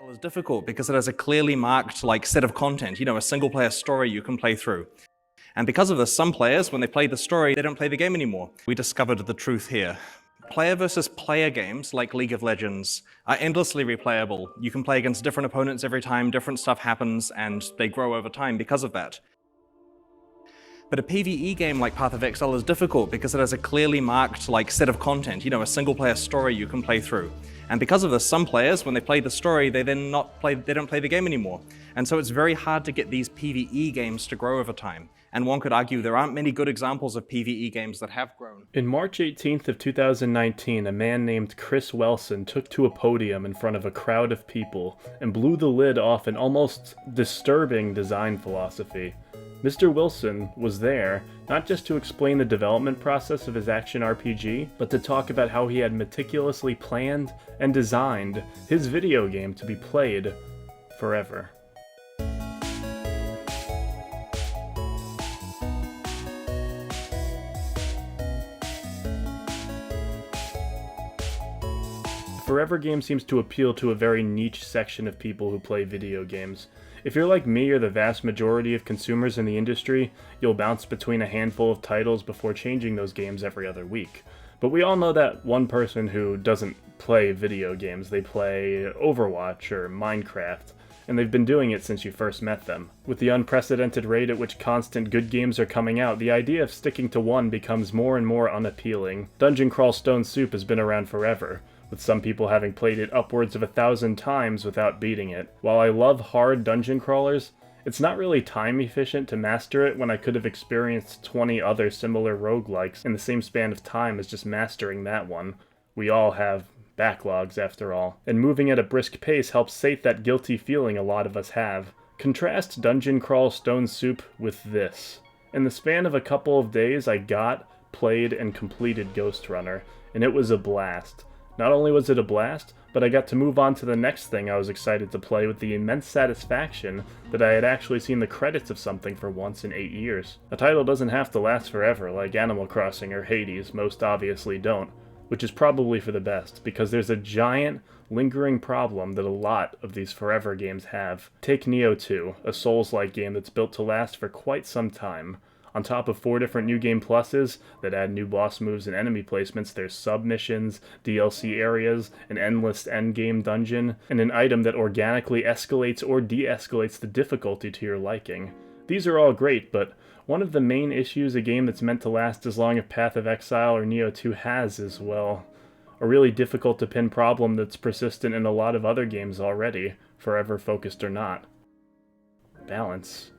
Is difficult because it has a clearly marked set of content, a single player story you can play through. And because of this, some players, when they play the story, they don't play the game anymore. We discovered the truth here. Player versus player games like League of Legends are endlessly replayable. You can play against different opponents every time, different stuff happens, and they grow over time because of that. But a PvE game like Path of Exile is difficult because it has a clearly marked set of content, a single player story you can play through. And because of this, some players, when they play the story, they don't play the game anymore. And so it's very hard to get these PvE games to grow over time. And one could argue there aren't many good examples of PvE games that have grown. In March 18th of 2019, a man named Chris Wilson took to a podium in front of a crowd of people and blew the lid off an almost disturbing design philosophy. Mr. Wilson was there not just to explain the development process of his action RPG, but to talk about how he had meticulously planned and designed his video game to be played forever. Forever game seems to appeal to a very niche section of people who play video games. If you're like me or the vast majority of consumers in the industry, you'll bounce between a handful of titles before changing those games every other week. But we all know that one person who doesn't play video games. They play Overwatch or Minecraft, and they've been doing it since you first met them. With the unprecedented rate at which constant good games are coming out, the idea of sticking to one becomes more and more unappealing. Dungeon Crawl Stone Soup has been around forever, with some people having played it upwards of 1,000 times without beating it. While I love hard dungeon crawlers, it's not really time efficient to master it when I could have experienced 20 other similar roguelikes in the same span of time as just mastering that one. We all have backlogs after all, and moving at a brisk pace helps sate that guilty feeling a lot of us have. Contrast Dungeon Crawl Stone Soup with this. In the span of a couple of days, I played, and completed Ghost Runner, and it was a blast. Not only was it a blast, but I got to move on to the next thing I was excited to play with the immense satisfaction that I had actually seen the credits of something for once in 8 years. A title doesn't have to last forever like Animal Crossing or Hades most obviously don't, which is probably for the best, because there's a giant, lingering problem that a lot of these forever games have. Take Nioh 2, a Souls-like game that's built to last for quite some time. On top of 4 different New Game Pluses that add new boss moves and enemy placements, there's sub-missions, DLC areas, an endless endgame dungeon, and an item that organically escalates or de-escalates the difficulty to your liking. These are all great, but one of the main issues a game that's meant to last as long as Path of Exile or Nioh 2 has is, well, a really difficult to pin problem that's persistent in a lot of other games already, forever focused or not. Balance.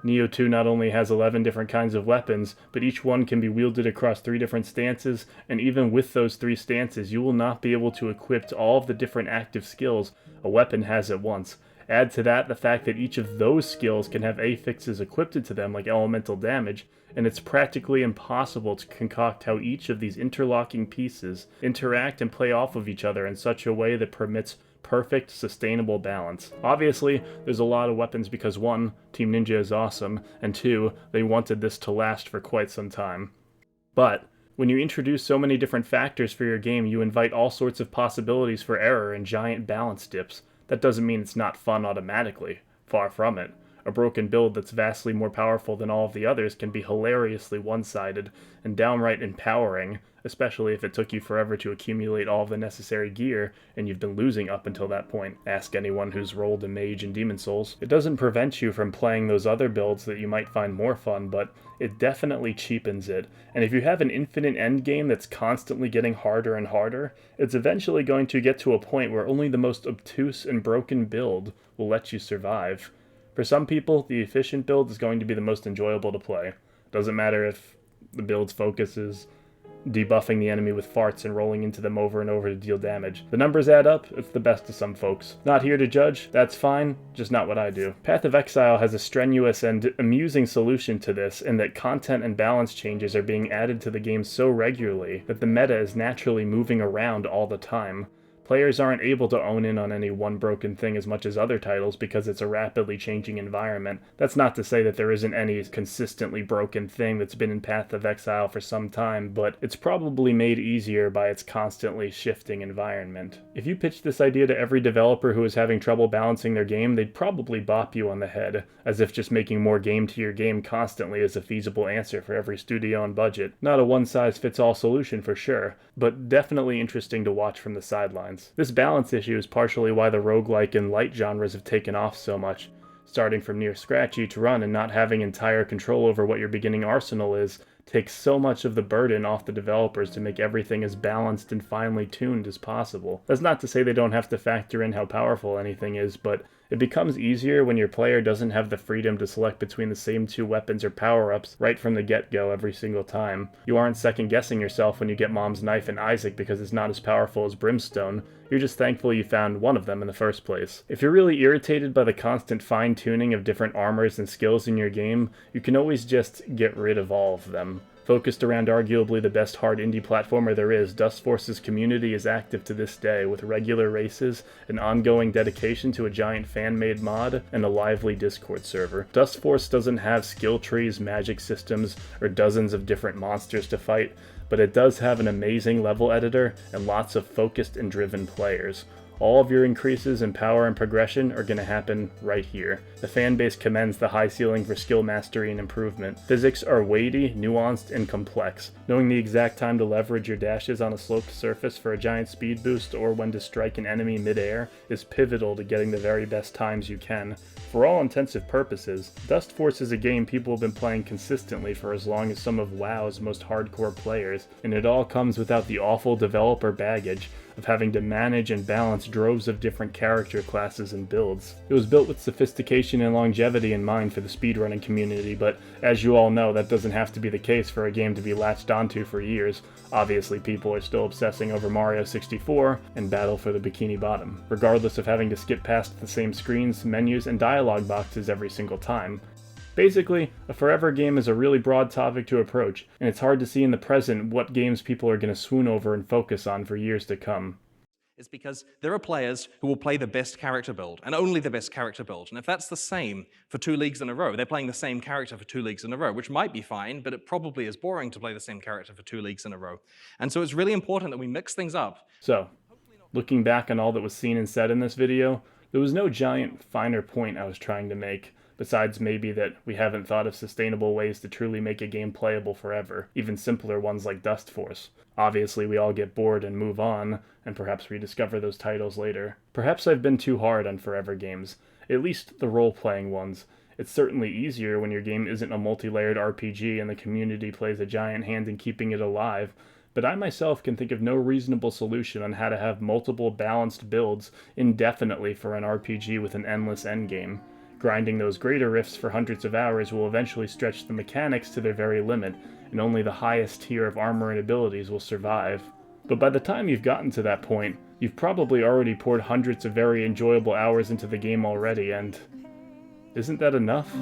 Nioh 2 not only has 11 different kinds of weapons, but each one can be wielded across 3 different stances, and even with those 3 stances, you will not be able to equip all of the different active skills a weapon has at once. Add to that the fact that each of those skills can have affixes equipped to them like elemental damage, and it's practically impossible to concoct how each of these interlocking pieces interact and play off of each other in such a way that permits perfect, sustainable balance. Obviously, there's a lot of weapons because 1, Team Ninja is awesome, and 2, they wanted this to last for quite some time. But when you introduce so many different factors for your game, you invite all sorts of possibilities for error and giant balance dips. That doesn't mean it's not fun automatically. Far from it. A broken build that's vastly more powerful than all of the others can be hilariously one-sided and downright empowering, especially if it took you forever to accumulate all of the necessary gear and you've been losing up until that point. Ask anyone who's rolled a mage in Demon Souls. It doesn't prevent you from playing those other builds that you might find more fun, but it definitely cheapens it. And if you have an infinite endgame that's constantly getting harder and harder, it's eventually going to get to a point where only the most obtuse and broken build will let you survive. For some people, the efficient build is going to be the most enjoyable to play. Doesn't matter if the build's focus is debuffing the enemy with farts and rolling into them over and over to deal damage. The numbers add up, it's the best to some folks. Not here to judge, that's fine, just not what I do. Path of Exile has a strenuous and amusing solution to this in that content and balance changes are being added to the game so regularly that the meta is naturally moving around all the time. Players aren't able to own in on any one broken thing as much as other titles because it's a rapidly changing environment. That's not to say that there isn't any consistently broken thing that's been in Path of Exile for some time, but it's probably made easier by its constantly shifting environment. If you pitched this idea to every developer who is having trouble balancing their game, they'd probably bop you on the head, as if just making more game to your game constantly is a feasible answer for every studio and budget. Not a one-size-fits-all solution for sure, but definitely interesting to watch from the sidelines. This balance issue is partially why the roguelike and light genres have taken off so much. Starting from near scratch each run and not having entire control over what your beginning arsenal is takes so much of the burden off the developers to make everything as balanced and finely tuned as possible. That's not to say they don't have to factor in how powerful anything is, but it becomes easier when your player doesn't have the freedom to select between the same two weapons or power-ups right from the get-go every single time. You aren't second-guessing yourself when you get Mom's Knife and Isaac because it's not as powerful as Brimstone. You're just thankful you found one of them in the first place. If you're really irritated by the constant fine-tuning of different armors and skills in your game, you can always just get rid of all of them. Focused around arguably the best hard indie platformer there is, Dustforce's community is active to this day, with regular races, an ongoing dedication to a giant fan-made mod, and a lively Discord server. Dustforce doesn't have skill trees, magic systems, or dozens of different monsters to fight, but it does have an amazing level editor and lots of focused and driven players. All of your increases in power and progression are going to happen right here. The fanbase commends the high ceiling for skill mastery and improvement. Physics are weighty, nuanced, and complex. Knowing the exact time to leverage your dashes on a sloped surface for a giant speed boost or when to strike an enemy mid-air is pivotal to getting the very best times you can. For all intensive purposes, Dustforce is a game people have been playing consistently for as long as some of WoW's most hardcore players, and it all comes without the awful developer baggage of having to manage and balance droves of different character classes and builds. It was built with sophistication and longevity in mind for the speedrunning community, but as you all know, that doesn't have to be the case for a game to be latched onto for years. Obviously, people are still obsessing over Mario 64 and Battle for the Bikini Bottom, regardless of having to skip past the same screens, menus, and dialogue boxes every single time. Basically, a forever game is a really broad topic to approach, and it's hard to see in the present what games people are going to swoon over and focus on for years to come. It's because there are players who will play the best character build, and only the best character build. And if that's the same for 2 leagues in a row, they're playing the same character for 2 leagues in a row, which might be fine, but it probably is boring to play the same character for 2 leagues in a row. And so it's really important that we mix things up. So, looking back on all that was seen and said in this video, there was no giant finer point I was trying to make, besides maybe that we haven't thought of sustainable ways to truly make a game playable forever, even simpler ones like Dustforce. Obviously, we all get bored and move on, and perhaps rediscover those titles later. Perhaps I've been too hard on forever games, at least the role-playing ones. It's certainly easier when your game isn't a multi-layered RPG and the community plays a giant hand in keeping it alive, but I myself can think of no reasonable solution on how to have multiple balanced builds indefinitely for an RPG with an endless endgame. Grinding those greater rifts for hundreds of hours will eventually stretch the mechanics to their very limit, and only the highest tier of armor and abilities will survive. But by the time you've gotten to that point, you've probably already poured hundreds of very enjoyable hours into the game already, and isn't that enough?